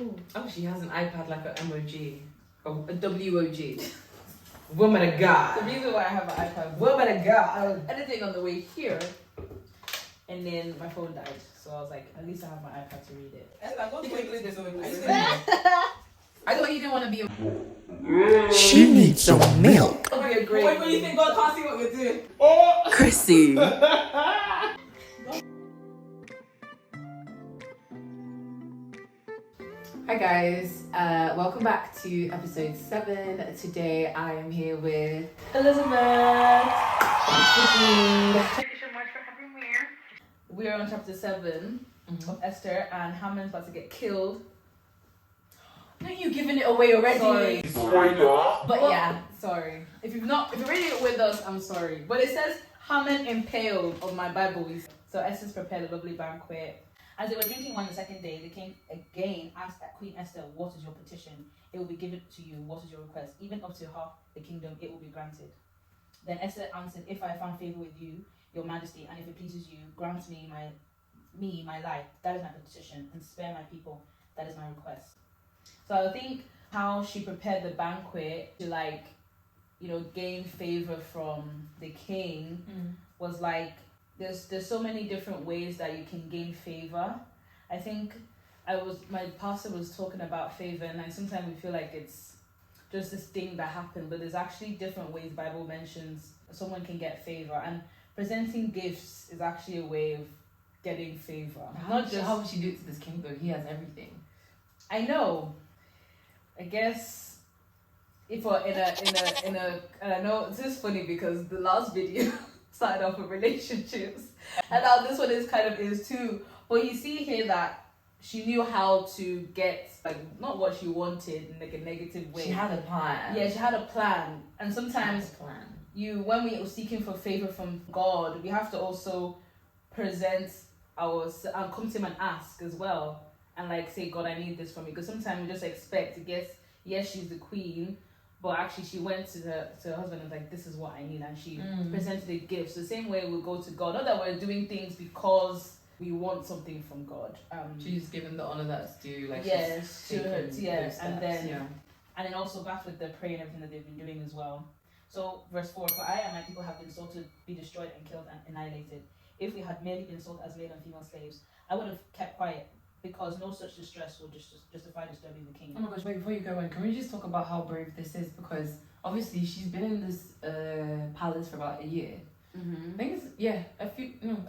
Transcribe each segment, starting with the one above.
Oh, she has an iPad like an MOG. Oh, a WOG. Woman of God. The reason why I have an iPad. Woman of God. I was editing on the way here, and then my phone died. So I was like, at least I have my iPad to read it. Esther, I'm going to include this over I thought you didn't want to be a... She needs some milk. It'll be a great. Wait, when you think God can't see what you're doing? Chrissy. Hi guys, welcome back to episode 7. Today I am here with Elizabeth. Thank you so much for having me here. We are on chapter 7 of Esther, and Haman's about to get killed. Are you giving it away already? Sorry. But yeah, sorry. If you're reading it with us, I'm sorry. But it says Haman impaled on my Bible. So Esther's prepared a lovely banquet. As they were drinking wine the second day, the king again asked Queen Esther, "What is your petition? It will be given to you. What is your request? Even up to half the kingdom, it will be granted." Then Esther answered, "If I found favor with you, your majesty, and if it pleases you, grant me my life. That is my petition, and spare my people. That is my request." So I think how she prepared the banquet to gain favor from the king was like, there's so many different ways that you can gain favor. I think my pastor was talking about favor, and sometimes we feel like it's just this thing that happened, but there's actually different ways Bible mentions someone can get favor, and presenting gifts is actually a way of getting favor. How would she do it to this king though? He has everything. I know. I guess if in a and I know this is funny because the last video started off with relationships, and now this one is too. But you see here that she knew how to get not what she wanted in a negative way. She had a plan. Yeah, she had a plan, and sometimes when we are seeking for favor from God, we have to also present and come to Him and ask as well, and say, "God, I need this from you." Because sometimes we just expect to guess. Yes, she's the queen, but actually she went to her husband and was like, "This is what I need," and she presented a gift. So the same way we'll go to God. Not that we're doing things because we want something from God. She's given the honor that's due. Yes, she's taken those steps, and then also back with the prayer and everything that they've been doing as well. So verse 4: "For I and my people have been sold to be destroyed and killed and annihilated. If we had merely been sold as male and female slaves, I would have kept quiet, because no such distress will justify disturbing the king." Oh my gosh, wait, before you go on, can we just talk about how brave this is? Because obviously she's been in this palace for about a year. I think it's, a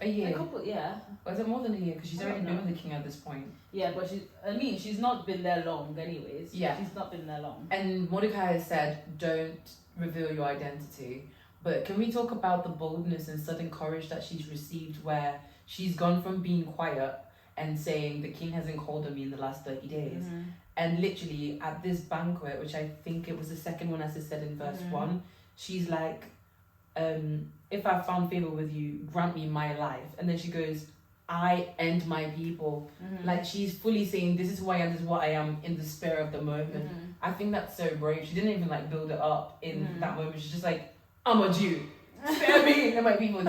year. A couple, yeah. Or is it more than a year? Because she's already been with the king at this point. Yeah, but she's not been there long anyways. Yeah. She's not been there long. And Mordecai has said, don't reveal your identity. But can we talk about the boldness and sudden courage that she's received, where she's gone from being quiet and saying the king hasn't called on me in the last 30 days. And literally at this banquet, which I think it was the second one, as it said in verse 1, she's like, if I found favor with you, grant me my life. And then she goes, I and my people. Like, she's fully saying, this is who I am, this is what I am, in the spur of the moment. I think that's so brave. She didn't even build it up in that moment. She's just like, I'm a Jew. Spare me and my people.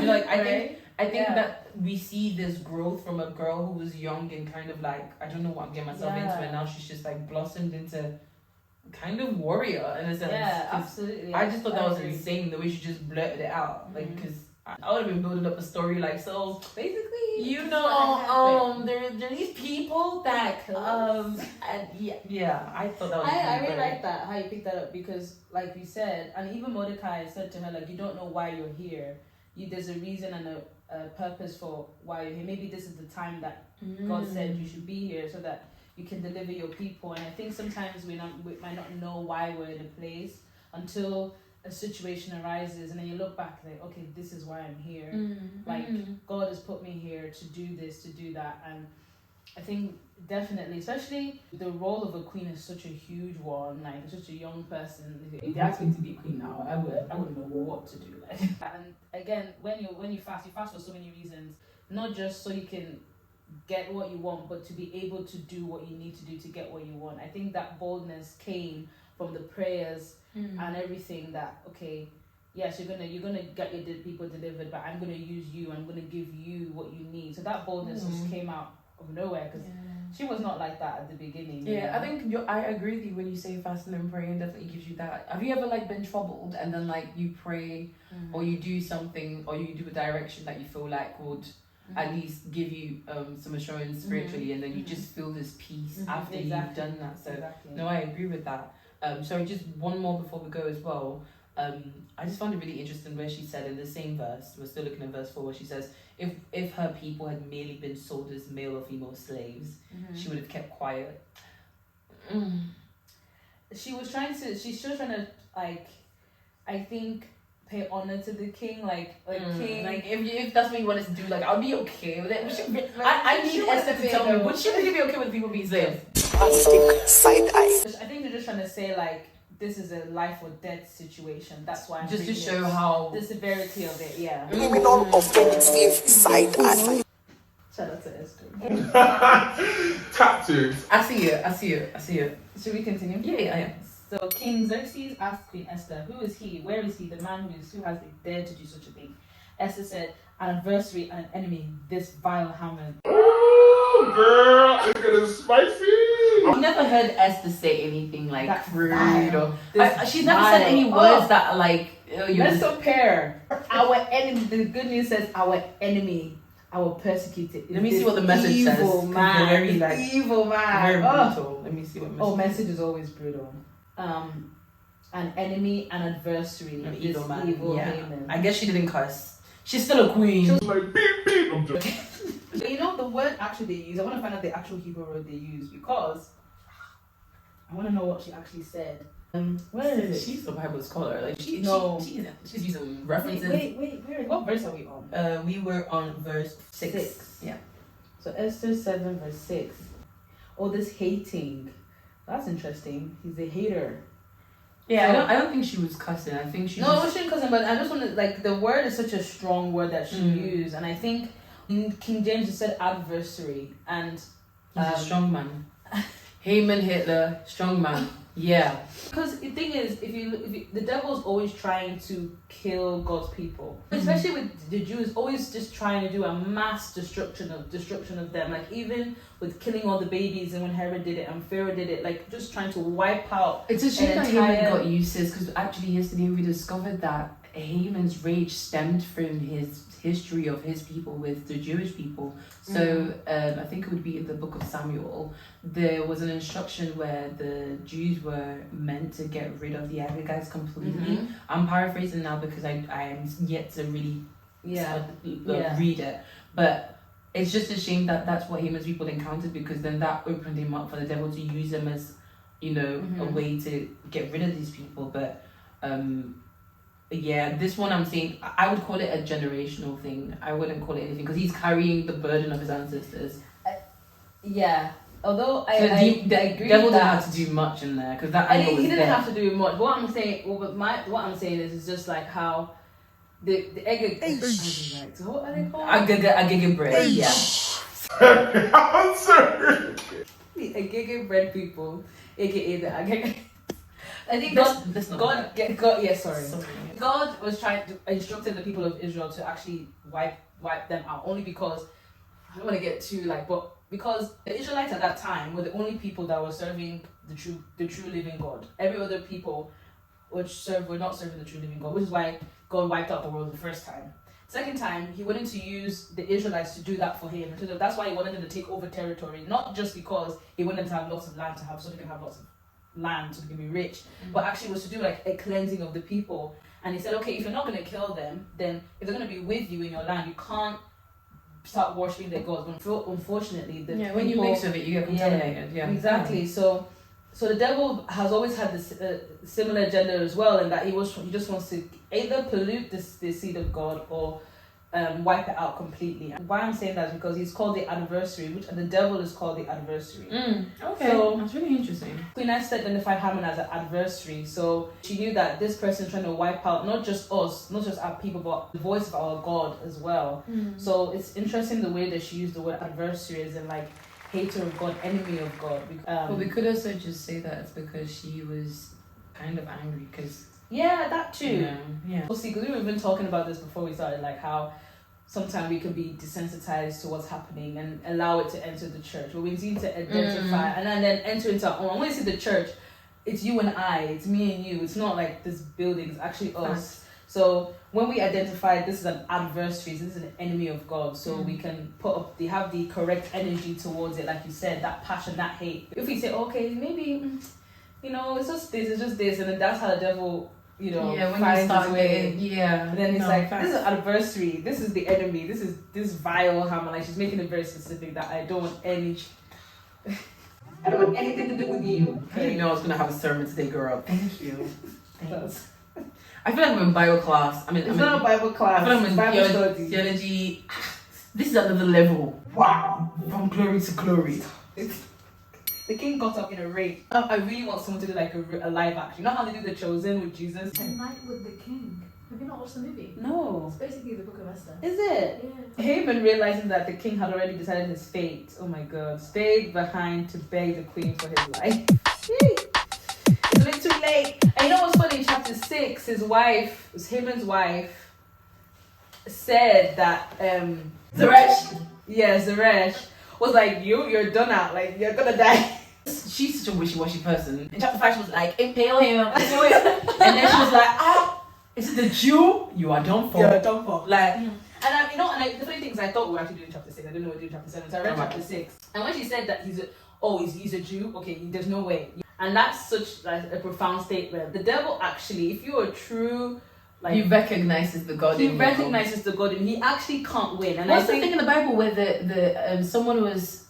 I think that we see this growth from a girl who was young and kind of I don't know what I'm getting myself into, and now she's just blossomed into kind of warrior in a sense. Yeah, absolutely. I just thought that was insane, the way she just blurted it out. Because I would have been building up a story so basically, there are these people that and I thought that was I really like that, how you picked that up, because like we said, and even Mordecai said to her, you don't know why you're here. There's a reason and a purpose for why you're here. Maybe this is the time that God said you should be here, so that you can deliver your people. And I think sometimes we might not know why we're in a place until a situation arises, and then you look back okay, this is why I'm here. God has put me here to do this, to do that. And I think definitely, especially the role of a queen is such a huge one. Such a young person. If they asked me to be queen now, I wouldn't know what to do. And again, when you fast for so many reasons, not just so you can get what you want, but to be able to do what you need to do to get what you want. I think that boldness came from the prayers and everything, that okay, yes, you're gonna get your people delivered, but I'm gonna use you. I'm gonna give you what you need. So that boldness just came out nowhere because she was not like that at the beginning. Yeah, I think I agree with you when you say fasting and praying definitely gives you that. Have you ever like been troubled and then like you pray or you do something or you do a direction that you feel like would at least give you some assurance spiritually and then you just feel this peace after you've done that. So no, I agree with that. Sorry, just one more before we go as well. I just found it really interesting where she said in the same verse, we're still looking at verse 4, where she says, if her people had merely been sold as male or female slaves, she would have kept quiet. She's still trying to, like, I think, pay honor to the king, king. Like, if that's what you want us to do, like, I'll be okay with it. I need Esther to tell me, would she really be okay with people being slaves? Side eye. I think they're just trying to say, like, this is a life or death situation. That's why I'm just to show how the severity of it. Yeah. Criminal offensive side eye. Shout out to Esther. Tattoos. I see it. Should we continue? Yeah. So King Xerxes asked Queen Esther, "Who is he? Where is he? The man who has dared to do such a thing?" Esther said, "An adversary and an enemy. This vile Haman." Ooh, girl, it's getting spicy. I've never heard Esther say anything like That's rude vile. or she's never said any words that are like. Let's compare. Our enemy. The good news says our enemy. Our persecuted. Let me see what the message says. Evil man. Very, like, Evil man. very brutal. Let me see what message. Oh, message is always brutal. An enemy, an adversary. An evil man. Evil yeah. Haman. I guess she didn't cuss. She's still a queen. Like beep beep. I'm just. But you know the word actually they use. I want to find out the actual Hebrew word they use because I want to know what she actually said. Where is it? She's a Bible scholar. Like she's using references. Wait. What verse are we on? We were on verse 6. Yeah. So Esther 7 verse 6. Oh, this hating. That's interesting. He's a hater. Yeah, So, I don't think she was cussing. I think she No, she didn't cuss him, but I just want to, like, the word is such a strong word that she used, and I think in King James it said adversary, and he's a strong man. Haman, Hitler, strong man. Yeah. Because the thing is, if you the devil's always trying to kill God's people, especially with the Jews, always just trying to do a mass destruction of them. Like even with killing all the babies, and when Herod did it and Pharaoh did it, like just trying to wipe out. It's a shame that Haman got useless because actually yesterday we discovered that Haman's rage stemmed from his history of his people with the Jewish people. So I think it would be in the book of Samuel. There was an instruction where the Jews were meant to get rid of the Agagites completely. I'm paraphrasing now because I am yet to really read it. But it's just a shame that that's what Haman's people encountered, because then that opened him up for the devil to use them as, a way to get rid of these people. But yeah, this one I'm saying, I would call it a generational thing. I wouldn't call it anything because he's carrying the burden of his ancestors. Although I agree devil with didn't that. have to do much in there because that I angle think he was didn't there. have to do much. What I'm saying is just like how the egg. So what are they called? Agege bread. Yeah. I'm sorry. The Agege bread people, aka the Agege. I think That's not God. Sorry. God was trying to instructed the people of Israel to actually wipe them out, only because I don't want to get too but because the Israelites at that time were the only people that were serving the true living God. Every other people were not serving the true living God, which is why God wiped out the world the first time. Second time, he wanted to use the Israelites to do that for him. So that's why he wanted them to take over territory, not just because he wanted them to have lots of land so they can have lots of land so they can be rich, but actually was to do like a cleansing of the people. And he said, okay, if you're not going to kill them, then if they're going to be with you in your land, you can't start worshipping their gods. But unfortunately, when you mix with it, you get contaminated. Yeah, exactly. So the devil has always had this similar agenda as well, in that he just wants to either pollute the seed of God or wipe it out completely. And why I'm saying that is because he's called the adversary, which the devil is called the adversary. Okay, so that's really interesting. Queen Esther identified Haman as an adversary, so she knew that this person is trying to wipe out not just us, not just our people, but the voice of our God as well. So it's interesting the way that she used the word adversary as in like hater of God, enemy of God. But we could also just say that it's because she was kind of angry because that too. Yeah. We'll see, because we were even talking about this before we started, like how sometimes we can be desensitized to what's happening and allow it to enter the church. But we need to identify and then enter into our own. When we see the church, it's you and I, it's me and you. It's not like this building, it's actually us. So when we identify this is an adversary, this is an enemy of God, so we can have the correct energy towards it, like you said, that passion, that hate. If we say, okay, maybe, it's just this, and then that's how the devil, when finds you start his way. and then it's this is an adversary, this is the enemy, this is this vile Hammer. Like, she's making it very specific that I don't want anything to do with you. I didn't know I was gonna have a sermon today, girl. Thank you. Thanks. I feel like we're in Bible class. It's not a Bible class. I feel like it's we're Bible in study. theology. This is another level. Wow, from glory to glory. The king got up in a rage. I really want someone to do like a live action. You know how they do The Chosen with Jesus? NOLLYWOOD, the king. Have you not watched the movie? No. It's basically the book of Esther. Is it? Yeah. Haman, realizing that the king had already decided his fate, oh my god, stayed behind to beg the queen for his life. It's a bit too late. And you know what's funny? In chapter 6, Haman's wife, said that Zeresh was like, you're done out, like you're gonna die. She's such a wishy-washy person. In chapter 5, she was like, impale him. And then she was like, is it the Jew? You are done for. You're done for. Like, the funny thing is, I thought we were actually doing chapter 6. I didn't know we were doing chapter 7. So I read chapter 6. And when she said that he's a Jew, okay, there's no way. And that's such like a profound statement. The devil actually, if you're a true, he recognizes the God. He recognizes the God, and he actually can't win. And what's the thing in the Bible where the someone was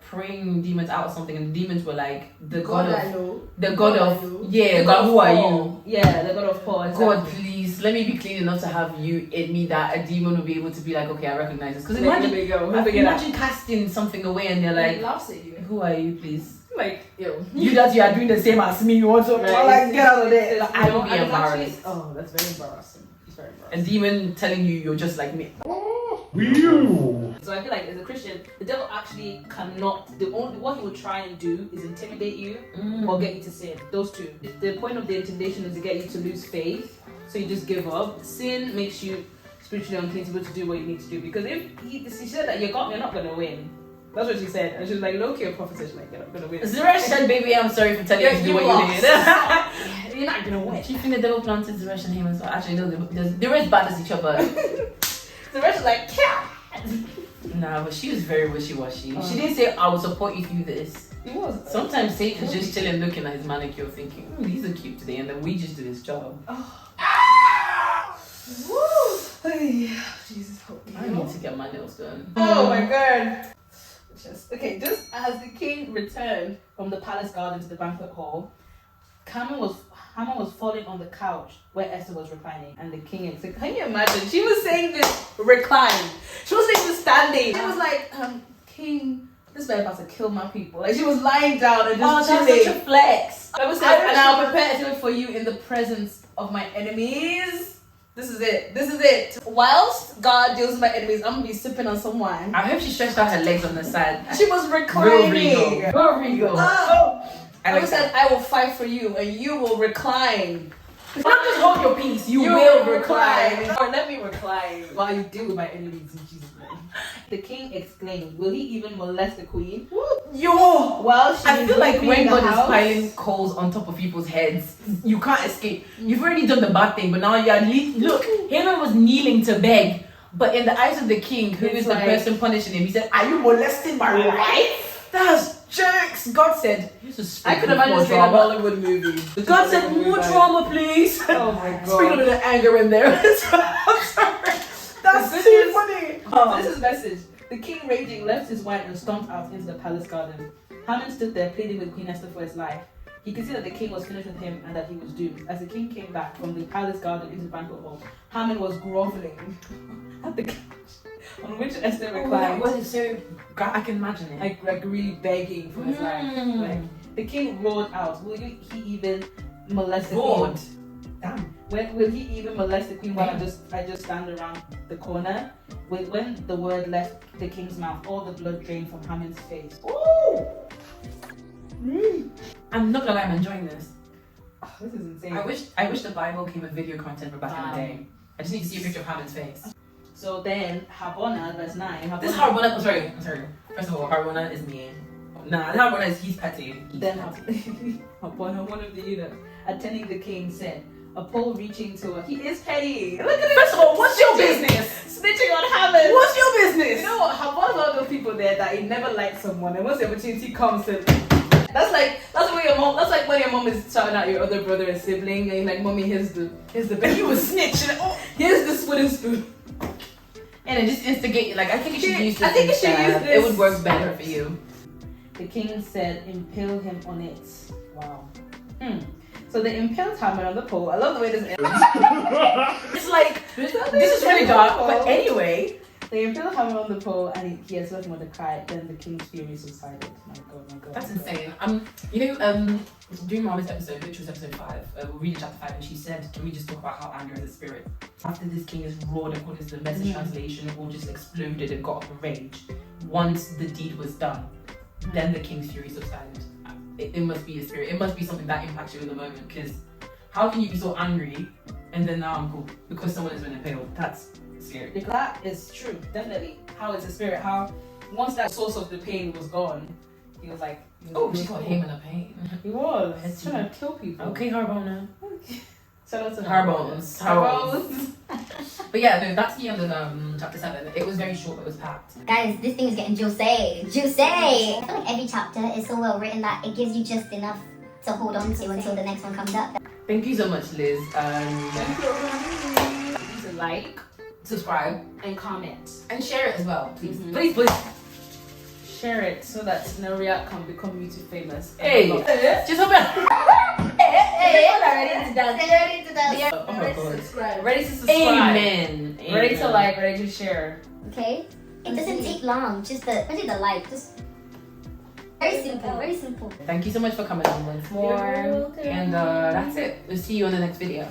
praying demons out or something, and the demons were like the God of who are you? Yeah, the God of Paul. Exactly. God, please let me be clean enough to have you in me that a demon will be able to be like, okay, I recognize this. Because imagine casting something away and they're like, who are you, please? Like, yo, you are doing the same as me. You want to like get out of there? Like, I will be embarrassed. That's very embarrassing. It's very embarrassing. A demon telling you you're just like me. You. So I feel like as a Christian, the devil actually cannot. What he will try and do is intimidate you or get you to sin. Those two. The point of the intimidation is to get you to lose faith, so you just give up. Sin makes you spiritually unclean to be able to do what you need to do. Because if he said that you're not gonna win. That's what she said, and she was like, "Loki, a prophetess, like you're not gonna win." Zeresh said, "Baby, I'm sorry for telling you to do what you did. You're not gonna win." Do you think the devil planted Zeresh and Haman? So actually, no, they're as bad as each other. Zeresh was like, "Yeah." Nah, but she was very wishy-washy. She didn't say, "I will support you through this." It was. Sometimes Satan's just chilling, looking at his manicure, thinking, "These are cute today," and then we just do this job. Woo! Jesus, help me. I need to get my nails done. Oh my god. Just as the king returned from the palace garden to the banquet hall, Haman was falling on the couch where Esther was reclining, and the king said, "Can you imagine?" She was saying this recline. She was saying this standing. She was like, "King, this man about to kill my people." Like, she was lying down and just chilling. That's such a flex. I was like, "And I'll prepare to do it for you in the presence of my enemies." This is it. Whilst God deals with my enemies, I'm gonna be sipping on some wine. I hope she stretched out her legs on the side. She was reclining. Real regal. I said, "I will fight for you, and you will recline." Not just hold your peace. You will recline. Or let me recline while you deal with my enemies in Jesus' name. The king exclaimed, "Will he even molest the queen?" Yo! Well, I feel like when God is piling coals on top of people's heads, you can't escape. You've already done the bad thing, but now you're look, Haman was kneeling to beg, but in the eyes of the king, who is the person punishing him, he said, "Are you molesting my wife?" That's jokes. God said, I could imagine seeing a NOLLYWOOD movie. God said, "More drama, please." Oh my god. Speaking of the anger in there. I'm sorry. That's too funny. This is message. The king, raging, left his wife and stomped out into the palace garden. Haman stood there pleading with Queen Esther for his life. He could see that the king was finished with him and that he was doomed. As the king came back from the palace garden into the banquet hall, Haman was groveling at the couch on which Esther reclined. I can imagine it. Like really begging for his life. Like, the king roared out, "Will he even molest the queen?" Damn. Will he even molest the queen while I just stand around the corner? When the word left the king's mouth, all the blood drained from Haman's face. Ooh! I'm not gonna lie, I'm enjoying this. Oh, this is insane. I wish the Bible came with video content for back in the day. I just need to see a picture of Haman's face. So then Harbona, verse 9. This Harbona, I'm sorry. First of all, Harbona is mean. Nah, Harbona is, he's petty. Then Harbona, one of the eunuchs, attending the king, said, a pole reaching to her. He is petty. Look at First of all, what's your business? Snitching on Hammond. What's your business? You know what? Harbona's one of those people there that he never liked someone, and once the opportunity comes to that's like when your mom. That's like when your mom is shouting out your other brother and sibling, and you're like, "Mommy, here's the best." You was snitching. Oh, Here's this wooden spoon. and it just instigate. Like, I think you should use this. I think you should use instead. this. It would work better for you. The king said, "Impale him on it." Wow. So they impaled Hammond on the pole. I love the way this ends. It's like this is really dark. But anyway, they impaled Hammond on the pole, and he has nothing but to cry. Then the king's fury subsided. My God. that's my God. insane. During Mama's episode, which was episode 5, we're reading chapter 5, and she said, "Can we just talk about how anger is a spirit?" After this king is roared, according to the Message translation, it all just exploded and got up in rage. Once the deed was done, then the king's fury subsided. It must be a spirit. It must be something that impacts you in the moment. Because how can you be so angry and then now I'm cool because someone has been impaled? That's scary. Because that is true, definitely. How it's a spirit. How once that source of the pain was gone, he was like, Oh, she got him in a pain. He was trying to kill people. Okay, Harbona. Shout out to Harbones. Harbones. But yeah, no, that's the end of chapter 7. It was very short, but it was packed. Guys, this thing is getting juicy. Juicy! I feel like every chapter is so well written that it gives you just enough to hold on to until the next one comes up. Thank you so much, Liz. Please like, Subscribe and comment. and share it as well, please. Mhm. Please. Share it so that Naria can become YouTube famous. Hey, just hope it. Ready to dance. Oh my God. Subscribe. Ready to subscribe. Amen. Ready to like, ready to share. Okay? It doesn't take long. Just the like. Just very simple. Very simple. Thank you so much for coming on once more. You're welcome. And that's it. We'll see you on the next video.